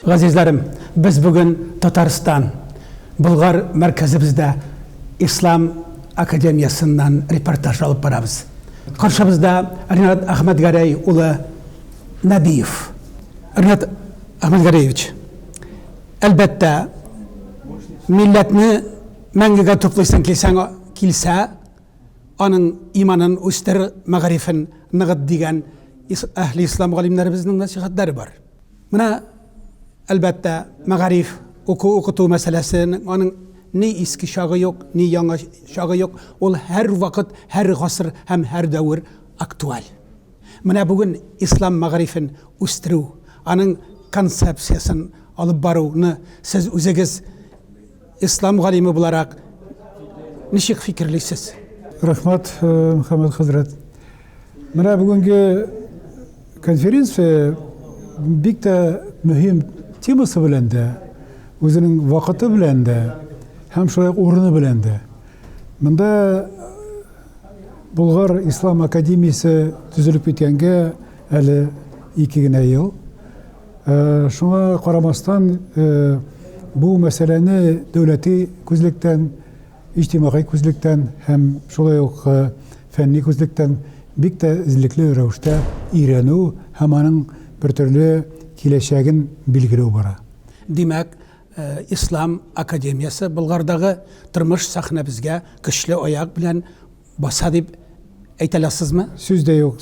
Газизларым, біз бүгін Татарстан, Бұлғар мәркәзімізде Ислам академиясынан репортаж алып барабыз. Қаршымызда Ринат Ахматгарей ұлы Набиев. Ринат Ахматгареевич, әлбәттә, милләтне мәңгегә туплыйсан килсә, аның иманын үстер, мәгарифен ныгыт дигән әһли ислам галимнәребезнең насихатлары бар. Менә әлбәттә, мәгариф укыту мәсьәләсенең аның ни иске шагы юк, ни яңа шагы юк, ул һәр вакыт, һәр гасыр һәм һәр дәвр актуаль. Менә бүген ислам мәгарифен үстерү, аның концепциясын алып баруны сез үзегез ислам галиме буларак ничек фикерлисез? Рахмат, Мөхәммәд хәзрәт. Менә бүгенге конференция бик тә мөһим темасы белән дә, үзенең вакыты белән дә, һәм шулай урыны белән дә. Монда Болгар Ислам академиясе төзелеп киткәнгә әле 2 генә ел. Шуңа карамастан бу мәсьәләне дәүләти күзлектән, иҗтимагый күзлектән һәм шулай ук фәнни күзлектән бик тә излекле рәвештә өйрәнү һәм аның бер төрле киләчәген билгеләү бара. Димәк, Ислам академиясы Болгардагы тормыш сәхнәбезгә көчле аяк белән баса дип әйтә аласызмы? Сүздә юк.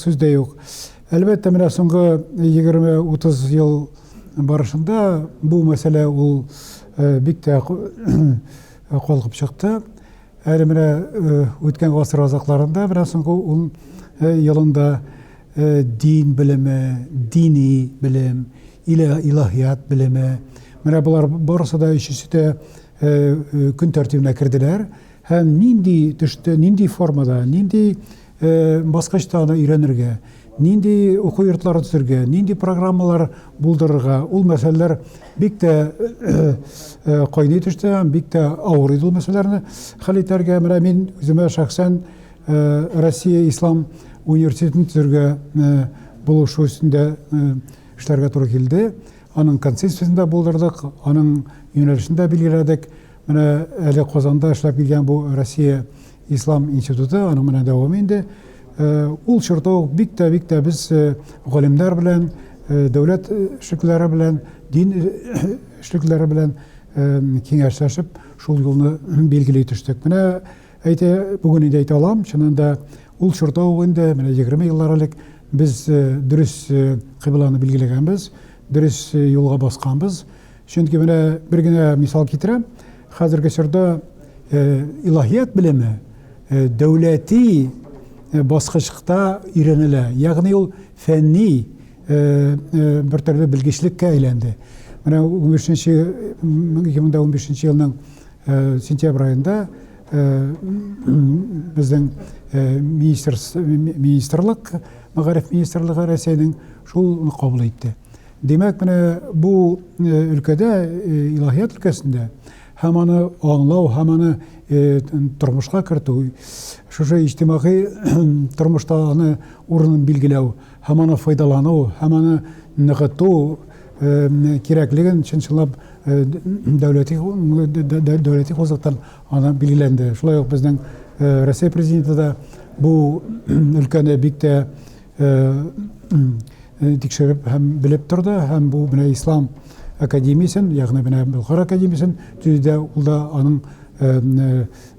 Әлбәттә, менә соңгы 20-30 ел барышында бу мәсьәлә ул бик тә калкып чыкты. Әле менә үткән гасыр азакларында, менә соңгы елында дин белеме, дини белем, илаһият белеме, менә булар барысы да өчесе дә көн тәртибенә керделәр. Һәм нинди төштә, нинди формада, нинди баскычта аны өйрәнергә, нинди уку йортлары төзергә, нинди программалар булдырырга, ул мәсьәләләр бик тә кайный төштә, бик тә авыр иде ул мәсьәләләрне хәл итәргә. Менә мин үземә шәхсән Россия Ислам университетын төзергә булышу өстендә эшләргә туры килде. Аның концепциясында булдырдык, аның юнәлешендә билгеләдек. Менә әле Казанда эшләп килгән бу Россия Ислам институты, аның менә дәвам инде. Ул чорда бик тә без галимнәр белән, дәүләт эшлеклеләре белән, дин эшлеклеләре белән киңәшләшеп, шул юлны билгели төштек. Менә бүген инде әйтә алам, чынында ул чорда инде менә 20 еллар элек без дөрес кыйбланы билгеләгәнбез, дөрес юлга басканбыз. Чөнки менә бер генә мисал китерәм. Хәзерге чорда илаһият белеме дәүләти баскычта өйрәнелә. Ягъни ул фәнни бер төрле белгечлеккә әйләнде. Менә 2015 елның сентябрь айында безнең министрлык, мәгариф министрлыгы Россиянең шул кабул итте. Демәк, менә бу өлкәдә, илаһият өлкәсендә һәм аны аңлау, һәм аны тормышка кертү, шушы иҗтимагый тормышта аны урынын билгеләү, һәм аны файдалану, һәм аны ныгыту кирәклеген чынлап дәүләти хозуктан аны билгеләнде. Шулай ук безнең Россия президенты да бу өлкәне бик тә тикшереп һәм белеп торды, һәм бу менә Ислам академиясен, ягъни менә Болгар академиясен төзүдә ул да аның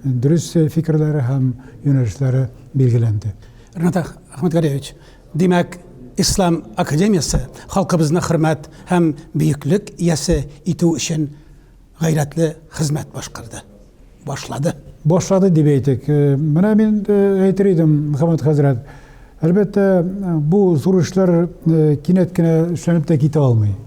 дөрес фикерләре һәм юнәлешләре билгеләнде. Ринат Ахматгареевич, димәк, Ислам академиясы халкыбызны хөрмәт һәм бөеклек иясе итү өчен гайрәтле хезмәт башлады дип әйтик. Менә мин әйтер идем, Мөхәммәд хәзрәт, әлбәттә, бу зур эшләр кинәт кенә эшләнеп тә китә алмый.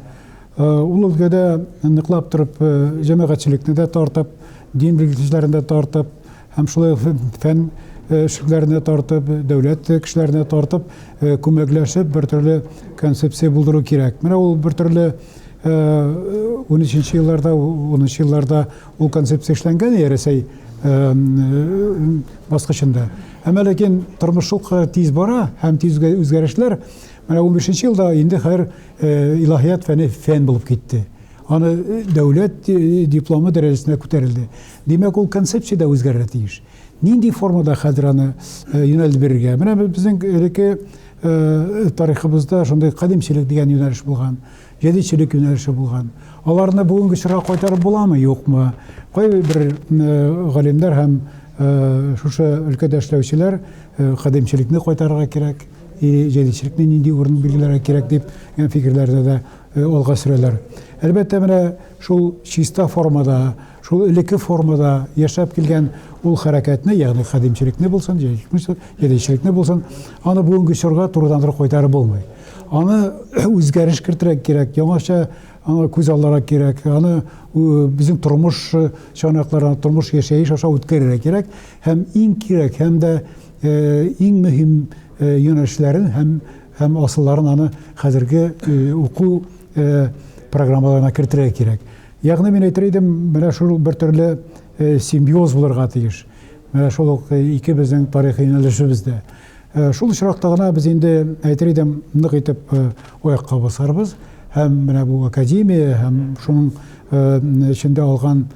Ул өлкәдә ныклап торып, җәмәгатьчелекне дә тартып, дин белгечләрен дә тартып, һәм шулай фән эшлекләренә тартып, дәүләт кешеләренә тартып, күмәкләшеп, бер төрле концепция булдыру кирәк. Менә ул бер төрле 13 елларда ул концепция эшләнгән, Рәсәй баскычында. Әмма ләкин тормыш шул тиз бара һәм тиз үзгәрешләр. Менә 15 елда инде хәзер илаһият фәне фән булып китте. аны дәүләт дипломы дәрәҗәсенә күтәрелде. Димәк, ул концепция да үзгәрергә тиеш. Нинди формада хәзер аны юнәлтеп бирергә? Менә безнең элекке тарихыбызда шундый кадимчелек дигән юнәлеш булган, җәдитчелек юнәлеше булган. Аларны бүгенге чорга кайтарып буламы, юкмы? Кайбер галимнәр һәм шушы өлкәдә эшләүчеләр кадимчелекне кайтарырга кирәк, җәдитчелекне нинди урын билгеләргә кирәк дип фикерләрдә дә алга сөрәләр. Әлбәттә, менә шул чиста формада, шул элекке формада яшәп килгән ул хәрәкәтне, ягъни кадимчелекне булсын, җәдитчелекне булсын, аны бүгенге чорга турыдан-туры кайтарып булмый. Аны үзгәреш кертергә кирәк, яңаша аны күз алларга кирәк, аны безнең тормыш чанакларына, тормыш яшәеш аша үткәрергә кирәк, һәм иң кирәк, һәм дә иң мөһим юнәлешләрен һәм асылларын аны хәзерге уку программаларына кертергә кирәк. Ягъни мин әйтер идем, менә шул бер төрле симбиоз булырга тиеш. Менә шул ике безнең тарихи юнәлешебездә. Шул очракта гына без инде әйтер идем, нык итеп аякка басарбыз. Һәм менә бу академия, һәм шуның эчендә алган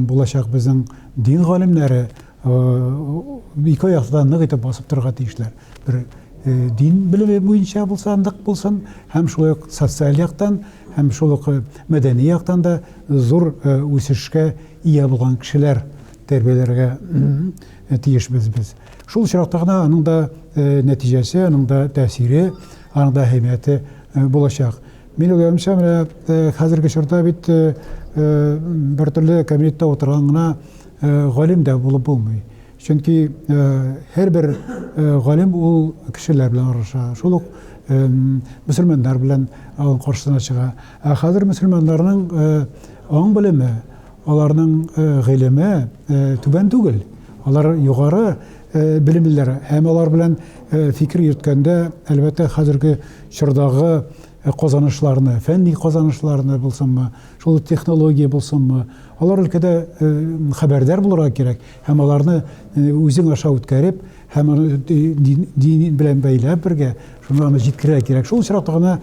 булачак безнең дин галимнәре ике аяктан нык итеп басып торырга тиешләр. Бер дин белеме буенча булса, нык булсын, һәм шулай ук социаль яктан, һәм шул ук мәдәни яктан да зур үсешкә ия булган кешеләр тәрбияләргә тиешбез без. Шул очракта гына аның да нәтиҗәсе, аның да тәэсире, аның да әһәмияте булачак. Мин уйлыймча, менә хәзерге чорда бит бер төрле кабинетта утырган гына галим дә булып булмый. Чөнки һәрбер галим ул кешеләр белән араша. Шул ук мөселманнар белән аның каршысына чыга. Хәзер мөселманнарның аң белеме, аларның гыйлеме түбән түгел. Алар югары белемлеләр һәм алар белән фикер йөрткәндә, әлбәттә, хәзерге чордагы казанышларны, фәнни казанышларны булсынмы, шул технология булсынмы, алар өлкәдә хәбәрдар булырга кирәк, һәм аларны үзең аша үткәреп, һәм дин белән бәйләп бергә шуны җиткерергә кирәк. Шул очракта гына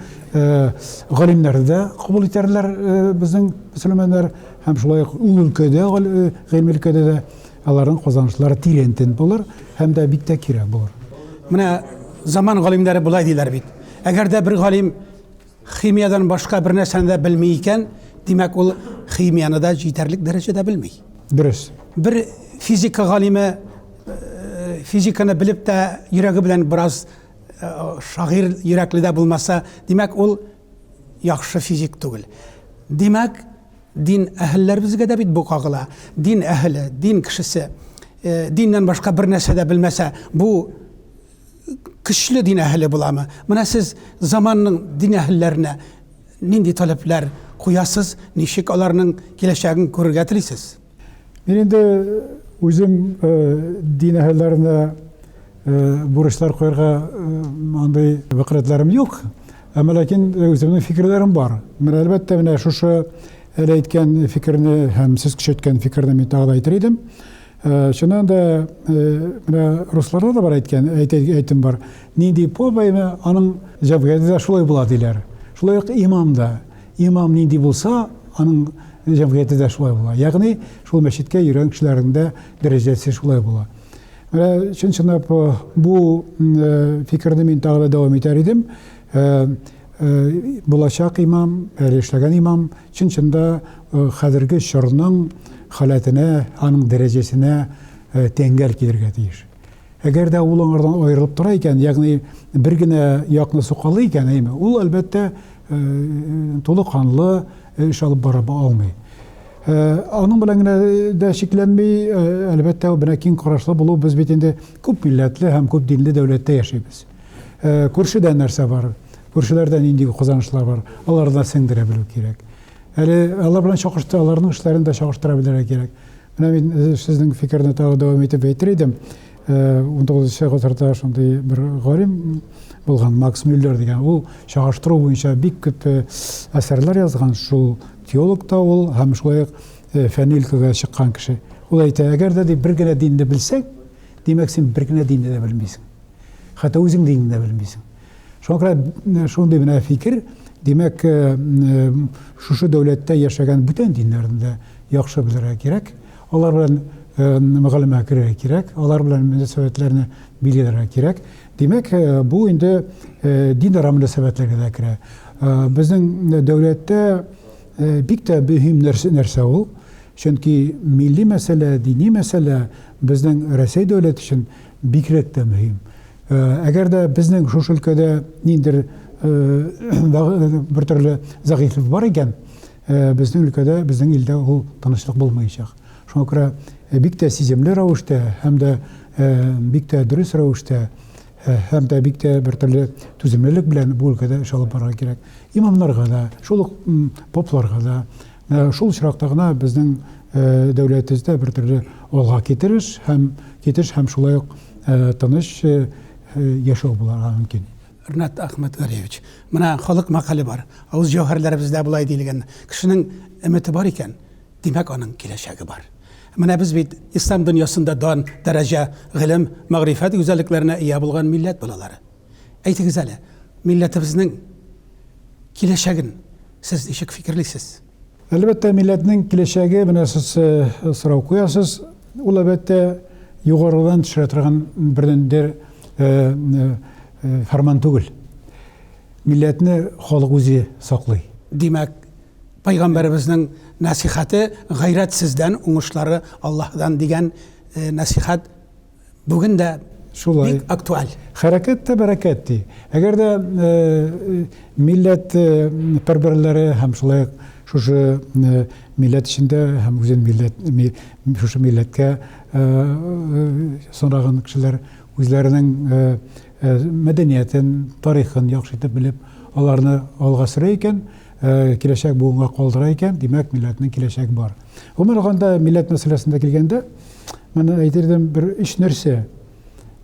галимнәрне дә кабул итәрләр безнең мөселманнар, һәм шулай ук ул өлкәдә, гыйлем өлкәдә дә аларның казанышлары тирәнтен булыр, һәм дә бик тә кирәк булыр. Менә заман галимнәре булай диләр бит. Әгәр дә бер галим химиядан башка бер нәрсәне дә белми икән, димәк ул химияны да җитәрлек дәрәҗәдә белми. Дөрес. Бер физика галиме физиканы белеп тә йөрәге белән бераз шагыйрь йөрәкле дә булмаса, димәк ул яхшы физик түгел. Димәк, дин әһелләр безгә дә бит бу кагыла. Дин әһеле, дин кешесе, диннән башка бер нәрсә дә белмәсә, бу көчле дин әһеле буламы? Менә сез заманның дин әһелләренә нинди таләпләр куясыз, ничек аларның киләчәген күрергә телисез? Мин инде үзем дин әһелләренә бурычлар куярга андый вакыйгаларым юк. Әмма ләкин үземнең фикерләрем бар. Менә әлбәттә, менә шушы әле әйткән фикерне һәм сез көчәткән фикерне мин тагы әйтер идем. Шуннан да менә русларда да бар әйтем бар. Нинди побайны аның җәмгыятендә шулай була диләр. Шулай ук имам да. Имам нинди булса, аның җәмгыятендә шулай була. Ягъни шул мәчеткә йөргән кешеләрнең дә дәрәҗәсе шулай була. Менә чынчынлап бу фикерне мин тагы дәвам итәр идем. Булачак имам, әле эшләгән имам чынчында хәзерге чорның халәтенә, аның дәрәҗәсенә тәңгәл килергә тиеш. Әгәр дә ул аңардан аерылып тора икән, ягъни бер генә якны сукалы икән, ул әлбәттә тулы-канлы эш алып бара алмый. Аның белән генә дә шикләнми, әлбәттә, бу киң карашлы булу, без бит инде күп милләтле һәм күп динле дәүләттә яшибез. Күршедә нәрсә бар? Күршеләрдә нинди казанышлар бар? Аларны да сеңдерә белү кирәк. Әле алар белән чагыштыра, аларның эшләрен дә чагыштыра белергә кирәк. Менә мин сезнең фикерне тагы дәвам итеп әйтер идем. 19-нчы гасырда шундый бер галим булган, Макс Мюллер дигән, ул чагыштыру буенча бик күп әсәрләр язган. Шул теолог та ул, һәм шулай ук фәнни өлкәгә чыккан кеше. Ул әйтә, әгәр дә бер генә динне белсәң, димәк син бер генә динне дә белмисең. Хәтта үзең динне дә белмисең. Шуңа күрә шундый менә фикер Демәк, шушы дәүләттә яшәгән бүтән диннәрне дә яхшы белергә кирәк. Алар белән мөгалимә керергә кирәк. Алар белән мөнәсәбәтләрне билгеләргә кирәк. Демәк, бу инде динара мөнәсәбәтләргә дә керә. Безнең дәүләттә бик тә мөһим нәрсә ул. Чөнки милли мәсьәлә, дини мәсьәлә безнең Россия дәүләте өчен бигрәк тә мөһим. Әгәр дә безнең шушы өлкәдә ниндидер бер төрле зәгыйфлек бар икән, безнең өлкәдә, безнең илдә ул тынычлык булмаячак. Шуңа күрә бик тә сиземле рәвештә һәм дә бик тә дөрес рәвештә һәм дә бик тә бер төрле түземлелек белән бу өлкәдә эш алып барырга кирәк. Имамнарга да, шул ук попларга да, шул очракта гына безнең дәүләтебездә бер төрле алга китереш һәм шулай ук тыныч яшәү булырга мөмкин. Ринат Ахматгариевич, менә халык мәкале бар. Авыз җавһәрләребездә булай диелгән. Кешенең өмете бар икән, димәк аның киләчәге бар. Менә без бит ислам дөньясында дан, дәрәҗә, гылым, мәгърифәт үзәлекләренә ия булган милләт балалары. Әйтегез әле, милләтебезнең киләчәген сез ничек фикерлисез? Әлбәттә, милләтнең киләчәге, менә сез сорау куясыз, ул әлбәттә югарыдан төшә торган бердәндер фәрман түгел. Милләтне халык үзе саклый. Димәк, пайгамбарыбызның насихаты гайрат сездән, уңышлары Аллаһдан дигән насихат бүген дә бик актуаль. Хәрәкәт тә бәрәкәт ди. Әгәр дә милләт бер-берләре һәм шулай шушы милләт эчендә һәм үзен шушы милләткә санаган кешеләр үзләренең мәдәниятен, тарихын яхшы итеп белеп, аларны алга сөрә икән, киләчәк буынга калдыра икән, димәк, милләтнең киләчәге бар. Гомумән алганда, милләт мәсьәләсендә килгәндә, мен әйтердем бер өч нәрсә.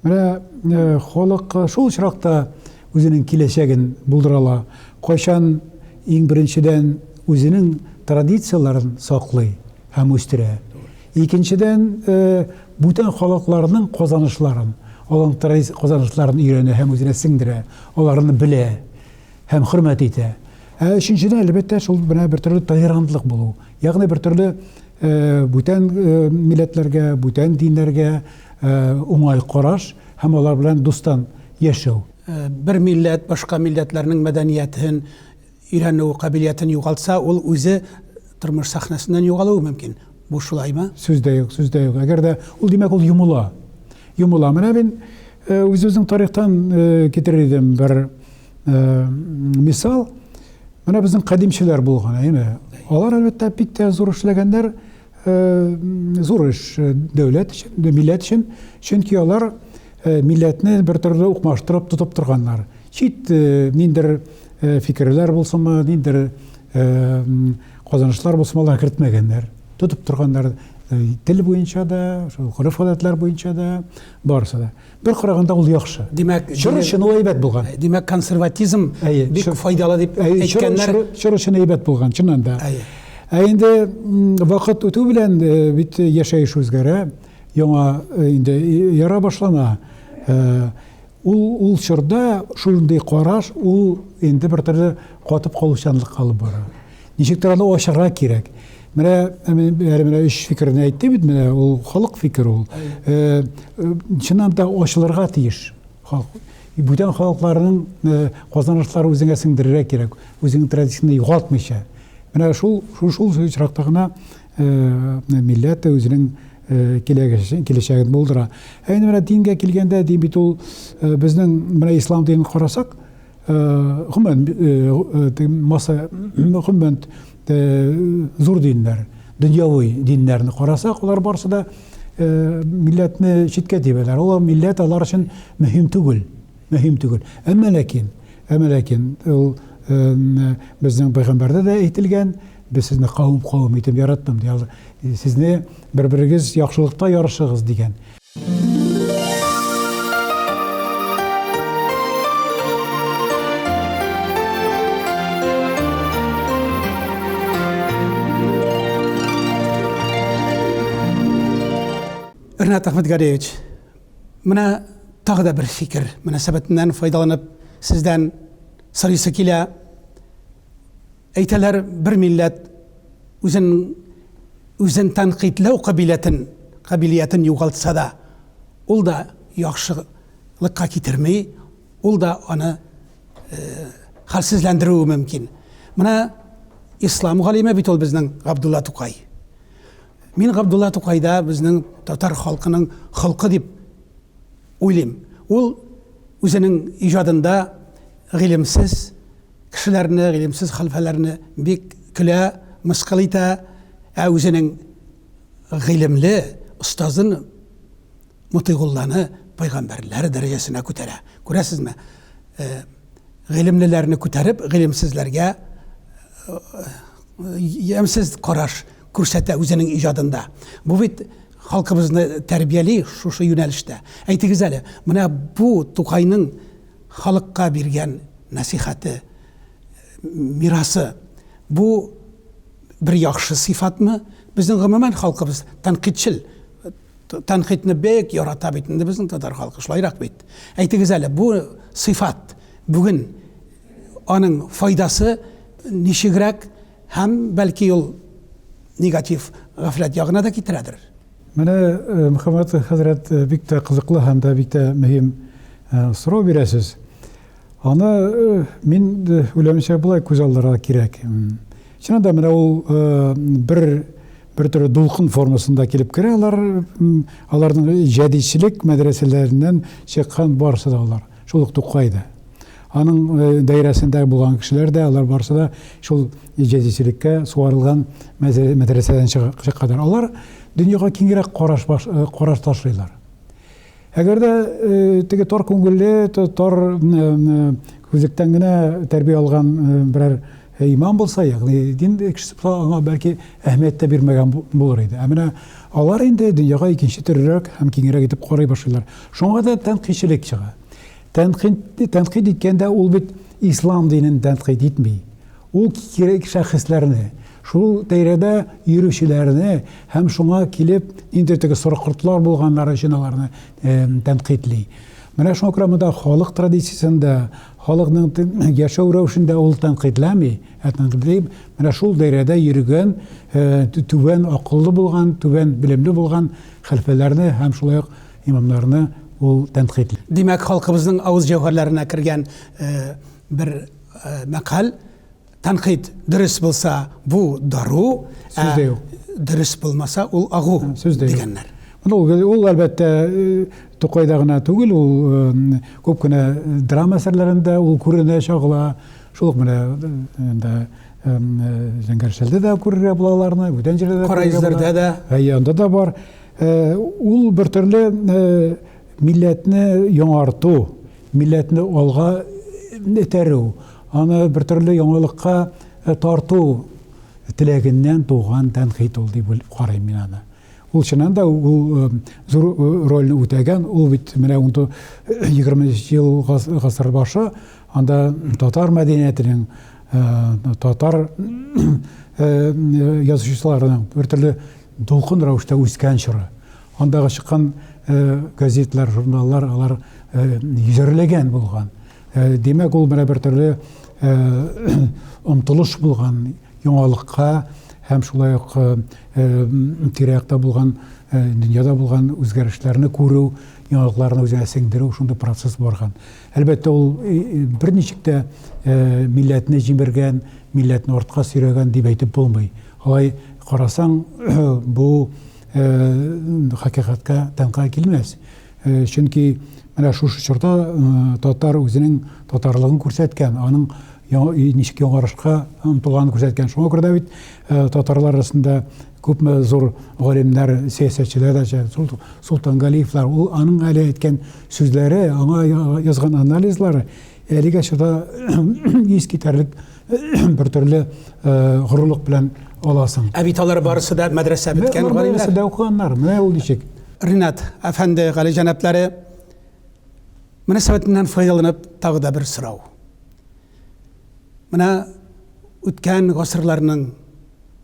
Менә халык шул очракта үзенең киләчәген булдыра ала. Кайчан иң беренчедән үзенең традицияларын саклый һәм үстерә. Икенчедән, бүтән халыкларның казанышларын, аларның казанышларын өйрәнә һәм үзенә сеңдерә, аларны белә һәм хөрмәт итә. Өченчедән, әлбәттә, шул менә бер төрле толерантлык булу. Ягъни бер төрле бүтән милләтләргә, бүтән диннәргә уңай караш һәм алар белән дустан яшәү. Бер милләт башка милләтләрнең мәдәниятен, өйрәнү кабилиятен югалтса, ул үзе тормыш сәхнәсеннән югалуы мөмкин. Бу шулаймы? Сүз дә юк. Әгәр дә ул, димәк, ул юмыла. Менә мин үзебезнең тарихтан китерер идем бер мисал. Менә безнең кадимчеләр булган, әйме? Алар әлбәттә бик тә зур эшләгәннәр, зур эш дәүләт өчен, милләт өчен, чөнки алар милләтне бер төрле укмаштырып тотып торганнар. Чит ниндидер фикерләр булсымы, ниндидер казанышлар булсымы, алар кертмәгәннәр. Тотып торганнар тел буенча да, гореф-гадәтләр буенча да, барысы да. Бер караганда ул яхшы. Димәк, чор өчен ул әйбәт булган. Димәк, консерватизм бик файдалы дип әйткәннәр. Чор өчен әйбәт булган, чыннан да. Инде вакыт үтү белән бит яшәеш үзгәрә, яңа инде яра башлана. Ул чорда шундый караш, ул инде бер төрле катып калучанлык алып бара. Ничектер аны ачарга кирәк. Менә өч фикерне әйтте бит, менә ул халык фикере ул. Чыннан да ачылырга тиеш. Бүтән халыкларның казанышлары үзеңә сеңдерергә кирәк, үзеңнең традицияны югалтмыйча. Менә шул очракта гына милләт үзенең киләчәген булдыра. Әйне менә дингә килгәндә, дин бит ул безнең менә ислам динен карасак, гомумән зур диннәр, дөньяви диннәрне карасак, алар барысы да милләтне читкә тибәләр. Ул милләт алар өчен мөһим түгел. Әмма ләкин ул безнең пайгамбарда да әйтелгән, без сезне кавым итеп яраттым ди. Сезне бер-берегез яхшылыкта ярышыгыз дигән. Ринат Ахматгариевич, менә тагы да бер фикер мөнәсәбәтеннән файдаланып сездән сорыйсы килә. Әйтәләр, бер милләт үзен тәнкыйтьләү кабилиятен югалтса да, ул да яхшылыкка китермей, ул да аны хәлсезләндерүе мөмкин. Менә ислам галиме бит ул безнең Габдулла Тукай. Мин Габдулла Тукайда безнең татар халкының хылкы дип уйлыйм. Ул үзенең иҗадында гыйлемсез кешеләрне, гыйлемсез хәлфәләрне бик көлә, мыскыл итә, үзенең гыйлемле остазын Мутыйгулланы пайгамбәрләр дәрәҗәсенә күтәрә. Күрәсезме? Гыйлемлеләрне күтәреп, гыйлемсезләргә ямсыз караш күрсәтә үзенең иҗадында. Бу бит халкыбызны тәрбияли шушы юнәлештә. Әйтегез әле, менә бу Тукайның халыкка биргән насихаты, мирасы, бу бер яхшы сыйфатмы? Безнең гомумән халкыбыз тәнкыйтьчел, тәнкыйтьне бик ярата бит инде безнең татар халкы, шулайрак бит. Әйтегез әле, бу сыйфат бүген аның файдасы ничегрәк һәм бәлки ул негатив гафләт ягына да китерәдер. Менә Мөхәммәд хәзрәт бик тә кызыклы һәм дә бик тә мөһим сорау бирәсез. Аны мин уйлавымча булай күз алларга кирәк. Чынында менә ул бер төрле дулкын формасында килеп керә, аларның җәдитчелек мәдрәсәләреннән чыккан барысы да алар. Шул ук Тукайда. Аның даирәсендә булган кешеләр дә, алар барысы да шул җәдитчелеккә суарылган мәдрәсәдән чыкканнар. Алар дөньяга киңрәк караш ташлыйлар. Әгәр дә теге тар күңелле, тар күзлектән генә тәрбия алган берәр имам булса, ягъни дин кешесе аңа бәлки әһмият тә бирмәгән булыр иде. Ә менә алар инде дөньяга икенче төрлерәк һәм киңрәк итеп карый башлыйлар. Шуңа да тәнкыйтьчелек чыга. Тәнкыйть иткәндә ул бит ислам динен тәнкыйть итми. Ул кирәк шәхесләрне, шул даирәдә йөрүчеләрне һәм шуңа килеп инде теге сорыкыртлар булганнар өчен аларны тәнкыйтьли. Менә шуңа күрә монда халык традициясендә, халыкның яшәү рәвешендә ул тәнкыйтьләми, менә шул даирәдә йөргән, түбән акыллы булган, түбән белемле булган хәлфәләрне һәм шулай ук имамнарны ул тәнкыйтьли. Димәк, халкыбызның авыз җәүһәрләренә кергән бер мәкаль, тәнкыйть дөрес булса, бу дару, дөрес булмаса, ул агу дигәннәр. Ул әлбәттә Тукайда гына түгел, ул күп кенә драма әсәрләрендә ул күренә, чагыла. Шул ук менә Зәңгәршәлдә дә күрергә була аларны, бүтән җирдә дә, Карайызларда да, янда да бар. Ул бер төрле милләтне яңарту, милләтне алга этәрү, аны бер төрле яңалыкка тарту теләгеннән туган тәнкыйть ул дип карыйм мин аны. Ул чыннан да ул зур рольне үтәгән, ул бит менә 20 ел гасыр башы, анда татар мәдәниятенең, татар язучыларының бер төрле дулкын рәвештә үскән чоры. Андагы чыккан газетлар, журналлар, алар йөзәрләгән булган. Демәк, ул менә бер төрле омтылыш булган яңалыкка һәм шулай ук тирәктә булган, дөньяда булган үзгәрешләрне күрү, яңалыкларны үзенә сеңдерү, шундый процесс барган. Әлбәттә, ул берничек тә милләтне җимергән, милләтне артка сөйрәгән дип әйтеп булмый. Алай карасаң, бу хакыйкатькә тәнкыйть килмәс. Чөнки менә шушы чорда татар үзенең татарлыгын күрсәткән, аның ничек яңарышка омтылганын күрсәткән. Шуңа күрә бит татарлар арасында күпме зур галимнәр, сәясәтчеләр дә, Султан Галиевлар, ул аның әле әйткән сүзләре, аңа язган анализлары әлегә чорда ис китәрлек бер төрле горурлык белән аласың. Ә бит алар барысы да мәдрәсә биткән галимнәр. Мәдрәсәдә укыганнар, менә ул ничек. Ринат әфәнде, Гали җәнәпләре, мөнәсәбәтеннән файдаланып тагы да бер сорау. Менә үткән гасырларның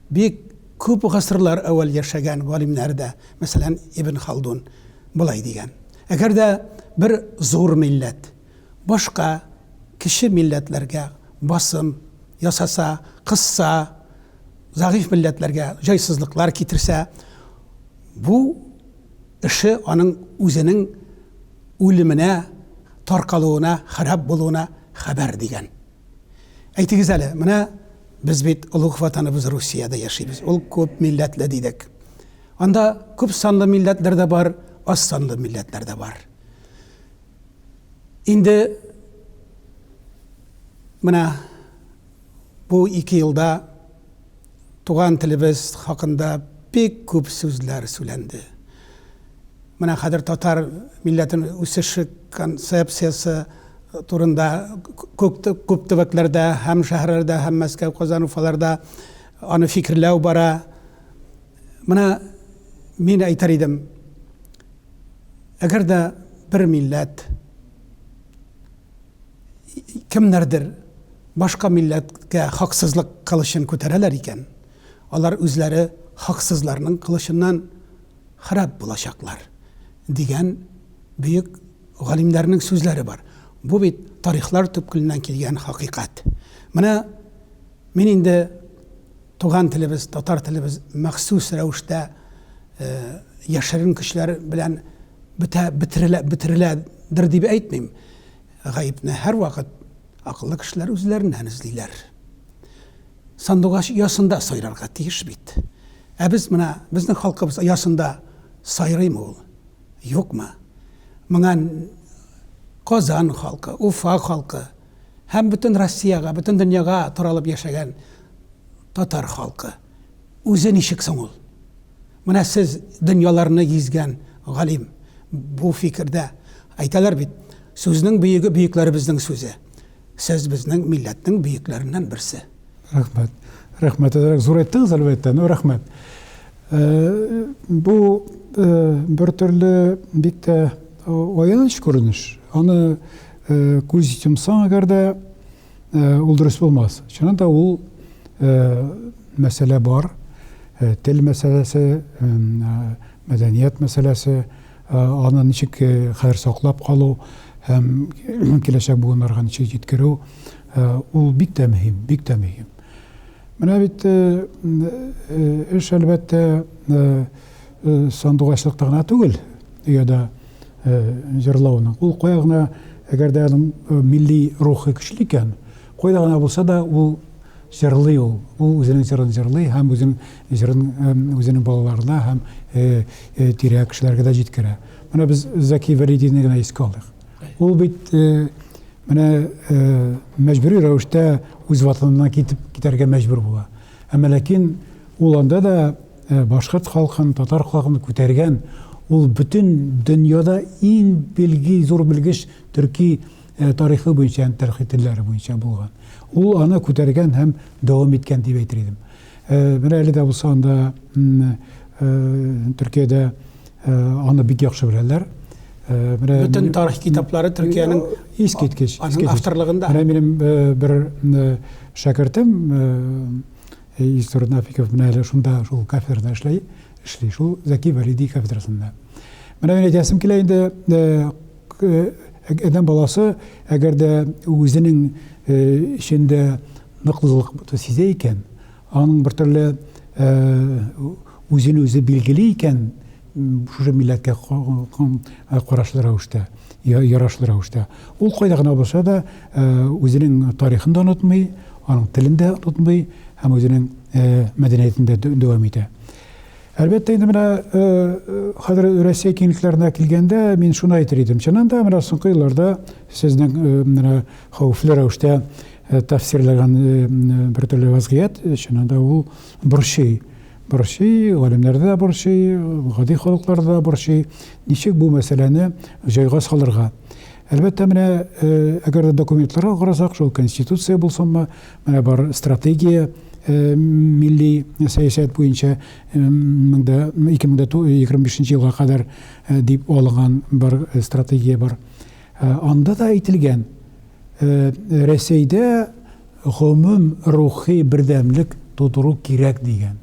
бик күп гасырлар әвәл яшәгән галимнәрдә, мәсәлән, Ибн Халдун булай дигән. Әгәр дә бер зур милләт башка кеше милләтләргә басым ясаса, кысса, зәгыйфь милләтләргә җайсызлыклар китерсә, бу эше аның үзенең үлеменә, таркалуына, харап булуына хәбәр дигән. Әйтегез әле, менә без бит улуг ватаныбыз Русиядә яшибез. Ул күп милләтле дидек. Анда күп санлы милләтләр дә бар, аз санлы милләтләр дә бар. Инде менә бу 2 елда туган телебез хакында бик күп сүзләр сөйләнде. Менә хәзер татар милләтен үсеше концепциясы турында күп төбәкләрдә, һәм шәһәрләрдә, һәм Мәскәү, Казан, Уфаларда аны фикерләү бара. Менә мин әйтер идем, әгәр дә бер милләт кемнәрдер башка милләткә хаксызлык кылышын күтәрәләр икән, алар үзләре хаксызларның кылышыннан харап булачаклар дигән бөек галимнәрнең сүзләре бар. Бу бит тарихлар төпкеленнән килгән хакыйкать. Менә мин инде туган телебез, татар телебез махсус рәвештә яшерен көчләр белән бетереләдер дип әйтмим. Гаепне һәр вакыт акыллы кешеләр үзләреннән эзлиләр. Сандугач ясында сайрарга тиеш бит. Ә без менә безнең халкыбыз ясында сайрыймы ул? Юкмы? Моңа Казан халкы, Уфа халкы, һәм бөтен Россиягә, бөтен дөньяга таралып яшәгән татар халкы үзе ничек соң ул? Менә сез дөньяларны гизгән галим бу фикердә әйтәләр бит, сүзнең бөеге бөекләребезнең сүзе. Сез безнең милләтнең бөекләреннән берсе. Рәхмәт. Рәхмәт. Зур әйттегез, әлбәттә. Рәхмәт. Бу бер төрле бик тә аяныч күренеш. Аны күз йомсаң әгәр дә ул дөрес булмас. Чынында ул мәсьәлә бар. Тел мәсьәләсе, мәдәният мәсьәләсе, аны ничек хәзер саклап калу һәм киләчәк буыннарга ничек җиткерү, ул бик тә мөһим, бик тә мөһим. Менә бит эш әлбәттә сандугачлыкта гына түгел, яда җырлауның. Ул кая гына әгәр дә милли рухы көчле икән, кайда гына булса да ул җырлый ул. Ул үзенең җырын җырлый һәм үзенең балаларына һәм тирә кешеләргә дә җиткерә. Менә без Зәки Вәлидине генә искә алдык. Ул бит менә мәҗбүри рәвештә үз ватанына китәргә мәҗбүр була. Әмма ләкин ул анда да башкорт халкын, татар халкын күтәргән, ул бөтен дөньяда иң билги, зур белгеч төрки тарихы буенча, тарихи телләре буенча булган. Ул аны күтәргән һәм дәвам иткән дип әйтер идем. Менә әле дә булса анда Төркиядә аны бик яхшы беләләр. Bütün tarih kitapları Türkiye'nin авторлыгында. Менә минем бер шәкертем История Нафиков менә әле шунда шул кафедрада эшли, шул Зәки Вәлиди кафедрасында. Менә мин әйтәсем килә инде адәм баласы әгәр дә үзенең эчендә ныклылык сизә икән, аның бер төрле үзен үзе билгели икән, шушы милләткә карашлы рәвештә, ярашлы рәвештә. Ул кайда гына булса да үзенең тарихын да онытмый, аның телен дә онытмый һәм үзенең мәдәниятен дә дәвам итә. Әлбәттә инде менә хәзер Россия киңлекләренә килгәндә мин шуны әйтер идем. Чынында менә соңгы елларда сезнең менә хәүфле рәвештә тәфсирләгән бер төрле вазгыять, чынында ул борчый, галимнәрдә дә борчый, гади халыкларда да борчый. Ничек бу мәсьәләне җайга салырга? Әлбәттә менә әгәр документларга карасак, шул конституция булсынмы, менә бар стратегия милли сәясәт буенча 2025 елга кадәр дип алган бар стратегия бар. Анда да әйтелгән, Рәсәйдә гомум рухи бердәмлек тудыру кирәк дигән.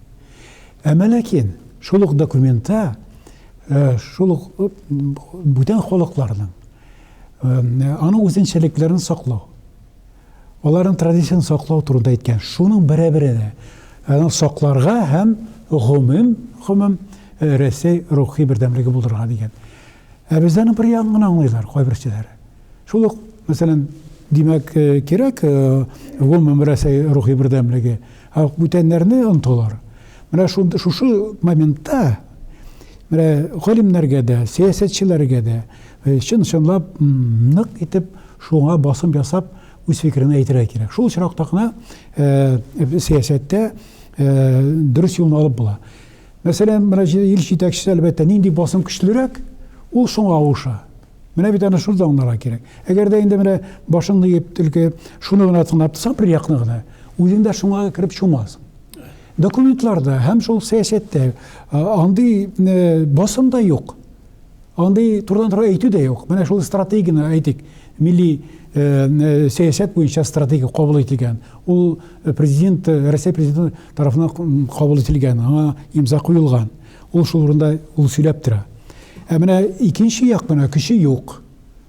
Әмма ләкин шул ук документта шул ук бүтән халыкларның аның үзенчәлекләрен саклау, аларның традициясын саклау турында әйткән. Шуның бере-бере дә аны сакларга һәм гомум Рәсәй рухи бердәмлеге булдырырга дигән. Бездән бер ягын гына аңлыйлар кайберчеләре. Шул ук, мәсәлән, димәк кирәк гомум Рәсәй рухи бердәмлеге. Бүтәннәрне оныталар. Менә шушы моментта менә галимнәргә дә, сәясәтчеләргә дә чын-чынлап нык итеп шуңа басым ясап үз фикерен әйтергә кирәк. Шул очракта гына сәясәттә дөрес юлны алып була. Мәсәлән, менә ил җитәкчесе әлбәттә нинди басым көчлерәк, ул шуңа ауыша. Менә бит аны шунда аңларга кирәк. Әгәр дә инде менә башыңны йеп төлке шуны гына тыңлап торсаң, бер якны гына, үзең дә шуңа кирип чумасың. Документларда һәм шул сәясәттә андый басым да юк. Андый турыдан-туры әйтү дә юк. Менә шул стратегияны әйтик, милли сәясәт буенча стратегия кабул ителгән. Ул президент, Россия президенты тарафыннан кабул ителгән, аңа имза куелган. Ул шул урында ул сөйләп тора. Менә икенче як менә кеше юк.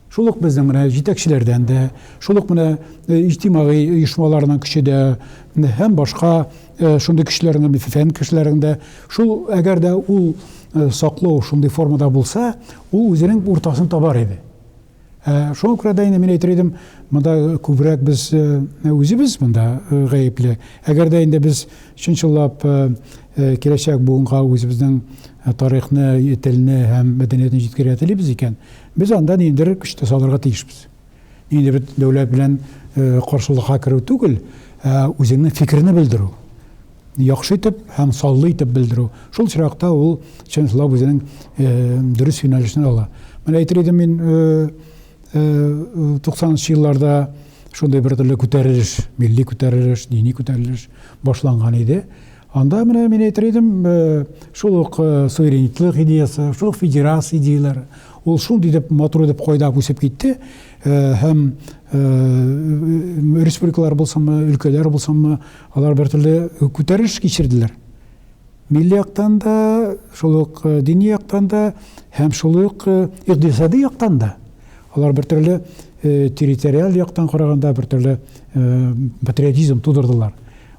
Шул ук безнең менә җитәкчеләрдән дә, шул ук менә иҗтимагый оешмаларның кеше дә һәм башка шундый кешеләрнең, фән кешеләрендә, шул әгәр дә ул саклау шундый формада булса, ул үзенең уртасын табар иде. Шуңа күрә дә инде мин әйтер идем, монда күбрәк без үзебез монда гаепле. Әгәр дә инде без чынчылап киләчәк буынга үзебезнең тарихны, телне һәм мәдәниятне җиткерә телибез икән, без анда ниндидер көчтә салырга тиешбез. Ниндидер дәүләт белән каршылыкка керү түгел, үзеңнең фикерне белдерү. Яхшы итеп һәм саллы итеп белдерү. Шул чиракта ул чынлап үзенең дөрес юнәлешен ала. Менә әйтер идем мин 90-нчы елларда шундай бер төрле күтәрелеш, милли күтәрелеш, дини күтәрелеш башланган иде. Анда менә мин әйтер идем, шул ук суверенлык идеясы, шул федерация идеялары, ул шундый дип матур дип кайда үсеп китте, һәм республикалар булсамы, өлкәләр булсамы, алар бер төрле күтәрелеш кичерделәр. Милли яктан да, шул ук дини яктан да, һәм шул ук икътисади яктан да. Алар бер төрле территориаль яктан караганда бер төрле патриотизм тудырдылар.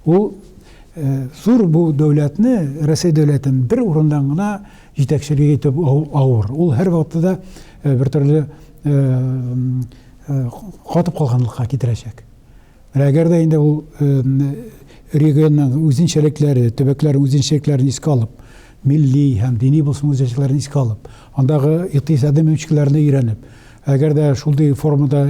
Ул зур бу дәүләтне, Россия дәүләтен бер урындан гына җитәкчелек итеп авыр. Ул һәр вакытта бер төрле катып калганлыкка китерәчәк. Әгәр дә инде ул регионның үзенчәлекләре, төбәкләрнең үзенчәлекләрен искә алып, милли һәм дини булсын үзенчәлекләрен искә алып, андагы икътисади мөмкинлекләрне өйрәнеп, әгәр дә шундый формада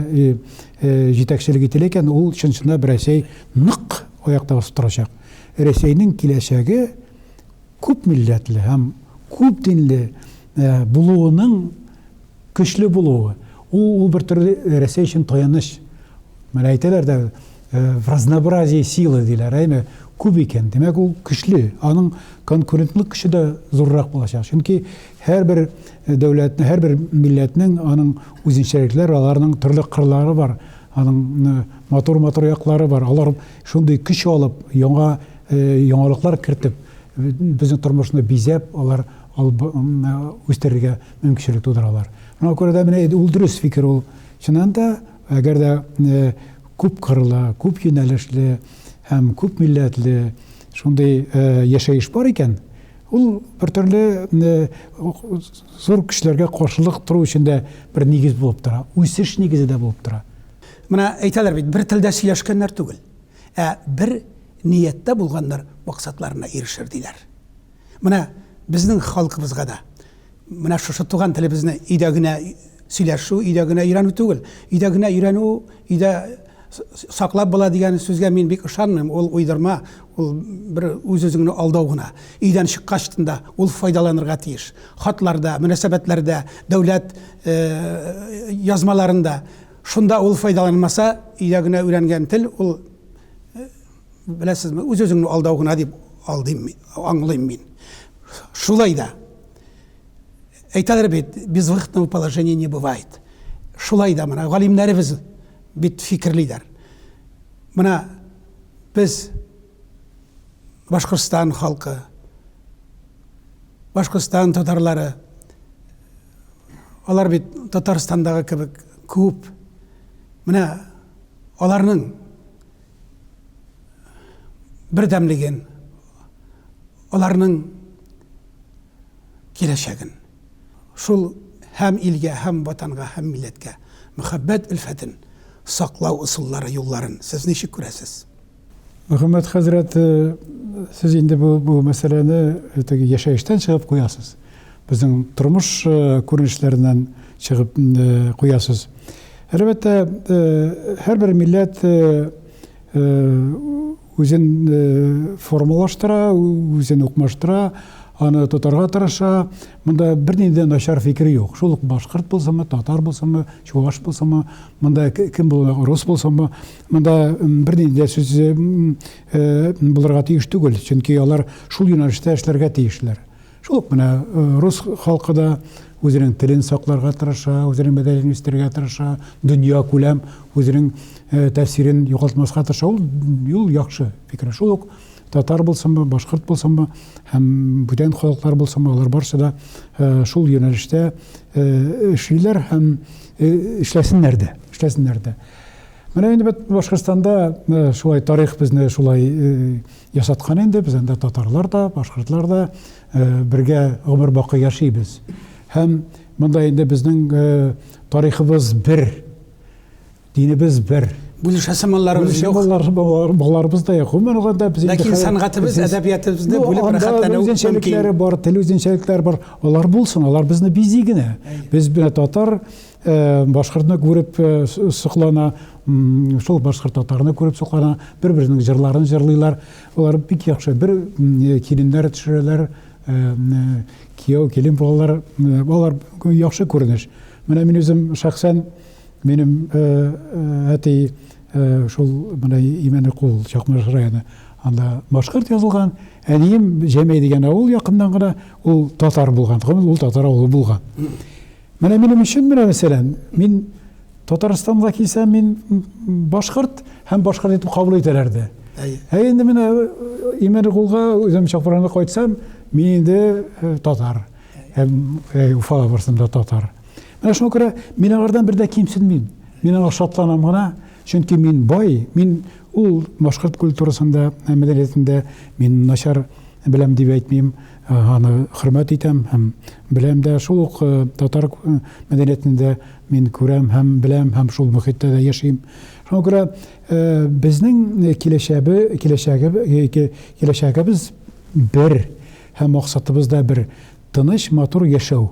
җитәкчелек ителә икән, ул чынчына Рәсәй нык аякта басып торачак. Рәсәйнең киләчәге күп милләтле һәм күп динле булуының көчле булуы. Ул бер төрле Рәсәй өчен таяныч. Менә әйтәләр дә разнообразие силы диләр, әйме, күп икән. Демәк, ул көчле. Аның конкурентлык көче дә зуррак булачак. Чөнки һәрбер дәүләтнең, һәрбер милләтнең аның үзенчәлекләре, аларның төрле кырлары бар. Аның матур яклары бар. Алар шундый көч алып, яңалыклар кертеп, безнең тормышны бизәп, алар үстерергә мөмкинлек тудыралар. Шуңа күрә дә менә ул дөрес фикер ул. Чыннан да, әгәр дә күп кырлы, күп юнәлешле һәм күп милләтле шундый яшәеш бар икән, ул бер төрле зур көчләргә каршылык туру өчен дә бер нигез булып тора, үсеш нигезе дә булып тора. Менә әйтәләр бит, бер телдә сөйләшкәннәр түгел, бер ниятта булганнар максатларына ирешер диләр. Менә безнең халкыбызга да менә шушы туган телебезне өйдә генә сөйләшү, өйдә генә өйрәнү түгел, өйдә генә өйрәнү, өйдә саклап була дигән сүзгә мин бик ышанмыйм. Ул уйдырма, ул бер үз-үзеңне алдау гына. Өйдән чыккачтында ул файдаланырга тиеш. Хатларда, мөнәсәбәтләрдә, дәүләт язмаларында шунда ул файдаланмаса, өйдә генә өйрәнгән тел ул, беләсезме, үз-үзеңне алдау гына дип аңлыйм мин. Шулай да әйтәләр бит, безвыходного положения не бывает. Шулай да менә галимнәребез бит фикерлиләр. Менә без Башкортстан халкы, Башкортстан татарлары, алар бит Татарстандагы кебек күп. Менә аларның бердәмлеген, аларның киләчәген, шул һәм илгә, һәм ватанга, һәм милләткә мөхәббәт үлфәтен саклау ысуллары, юлларын сез ничек күрәсез? Мөхәммәд хәзрәт, сез инде бу мәсьәләне яшәештән чыгып куясыз. Безнең тормыш күренешләреннән чыгып куясыз. Әлбәттә, һәрбер милләт үзен формалаштыра, үзен укмаштыра, аны тотарга тырыша. Монда бернинди начар фикер юк. Шул ук башкорт булсамы, татар булсамы, чуваш булсамы, монда кем булса, рус булсамы, монда бернинди сүз булырга тиеш түгел, чөнки алар шул юнәлештә эшләргә тиешләр. Шул ук менә рус халкы да үзенең телен сакларга тырыша, үзенең мәдәниятен үстерергә тырыша, дөнья күләм үзенең тәфсирен югалтмаска тырыша. Ул яхшы фикер. Шул ук татар булсамы, башкорт булсамы, һәм бүтән халыклар булсамы, алар барысы да шул юнәлештә эшлиләр һәм эшләсеннәр дә. Менә инде Башкортстанда шулай тарих безне шулай ясаткан инде, без анда татарлар да, башкортлар да бергә гомер бакый яшибез. Һәм монда инде безнең тарихыбыз бер, динебез бер. Бүлешәсе малларыбыз юк. Баларыбыз да юк. Ләкин сәнгатебез, әдәбиятыбызда бүлеп рәхәтләнү үзенчәлекләре бар, тел үзенчәлекләре бар. Алар булсын, алар безне бизи генә. Без белән татар башкортны күреп соклана, шул башкорт татарны күреп соклана, бер-беренең җырларын җырлыйлар. Алар бик яхшы. Бер киленнәр төшерәләр, кияү, килен булалар. Алар яхшы күренеш. Менә мин үзем шәхсән минем әти шул менә Имәне кул Чакмаш районы анда башкорт язылган. Әнием Җәмәй дигән авыл якыннан гына ул татар булган. Ул татар авылы булган. Менә минем өчен мәсәлән, мин Татарстанга килсәм, мин башкорт һәм башкорт итеп кабул итәләр дә. Инде менә Имәне кулга үзем Чакмарга кайтсам, мин инде татар. Һәм Уфага барсам да татар. Менә шуңа күрә мин алардан бер дә кимсенмим. Мин аңа шатланам гына, чөнки мин бай, мин ул башкорт культурасында, мәдәниятендә мин начар беләм дип әйтмим, аны хөрмәт итәм һәм беләм дә шул ук татар мәдәниятендә мин күрәм һәм беләм һәм шул мөхиттә дә яшим. Шуңа күрә безнең киләчәгебез бер һәм максатыбыз да бер, тыныч, матур яшәү.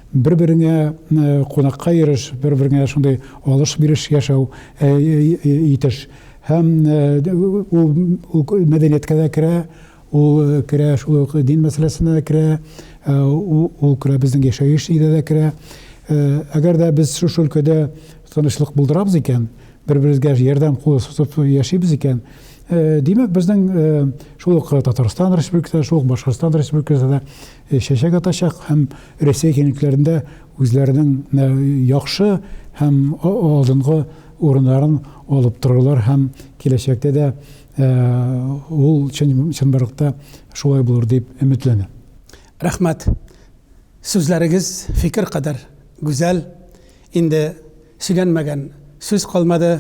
Бер-береңә кунакка йөреш, бер-береңә шундай алыш-биреш яшәү итеш. Һәм ул мәдәнияткә дә керә, ул керә шул дин мәсьәләсенә керә, ул керә безнең яшәеш идә дә керә. Әгәр дә без шул өлкәдә тынычлык булдырабыз икән, бер-беребезгә ярдәм кулы сузып яшибез икән, димәк безнең шул ук Татарстан Республикасында, шул ук Башкортстан Республикасында чәчәк атачак һәм Рәсәй кенлекләрендә үзләренең яхшы һәм алдынгы урыннарын алып торырлар һәм киләчәктә дә ул чынбарлыкта шулай булыр дип өметләнәм. Рәхмәт. Сүзләрегез фикер кадәр гүзәл. Инде сөйләнмәгән сүз калмады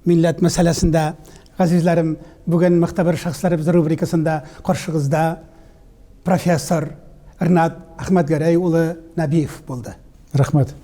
милләт мәсьәләсендә. Газизләрем, бүген мөхтәбәр шәхесләребез рубрикасында каршыгызда профессор Ринат Әхмәтгәрәй улы Нәбиев булды. Рәхмәт.